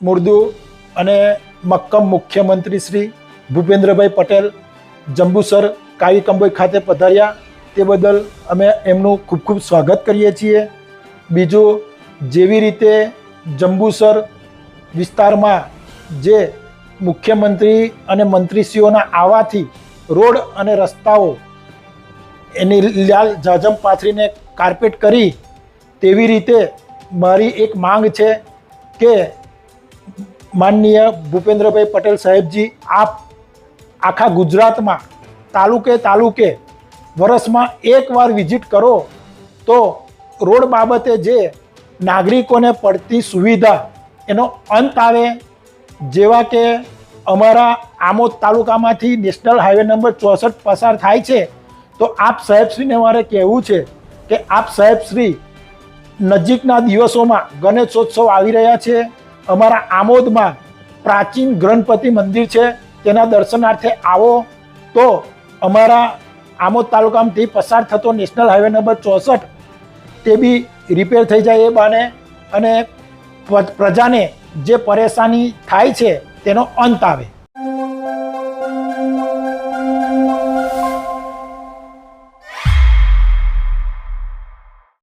મુર્દુ અને મક્કમ મુખ્યમંત્રી શ્રી ભૂપેન્દ્રભાઈ પટેલ જંબુસર કાવીકંબોઈ ખાતે પધાર્યા, તે બદલ અમે એમનું ખૂબ ખૂબ સ્વાગત કરીએ છીએ. બીજું, જેવી રીતે જંબુસર વિસ્તારમાં જે મુખ્યમંત્રી અને મંત્રીશ્રીઓના આવવાથી રોડ અને રસ્તાઓ એની લાલ જાજમ પાથરીને કાર્પેટ કરી, તેવી રીતે મારી એક માંગ છે કે માનનીય ભૂપેન્દ્રભાઈ પટેલ સાહેબજી, આપ આખા ગુજરાતમાં તાલુકે વર્ષમાં એકવાર વિઝિટ કરો તો રોડ બાબતે જે નાગરિકોને પડતી સુવિધા એનો અંત આવે. જેવા કે અમારા આમોદ તાલુકામાંથી નેશનલ હાઈવે નંબર 64 પસાર થાય છે, તો આપ સાહેબશ્રીને મારે કહેવું છે કે આપ સાહેબશ્રી નજીકના દિવસોમાં ગણેશોત્સવ આવી રહ્યા છે. અમારા આમોદમાં પ્રાચીન ગણપતિ મંદિર છે, તેના દર્શનાર્થે આવો તો અમારા આમોદ તાલુકામાંથી પસાર થતો નેશનલ હાઈવે નંબર 64 તે બી રિપેર થઈ જાય એ બહાને, અને પ્રજાને જે પરેશાની થાય છે તેનો અંત આવે.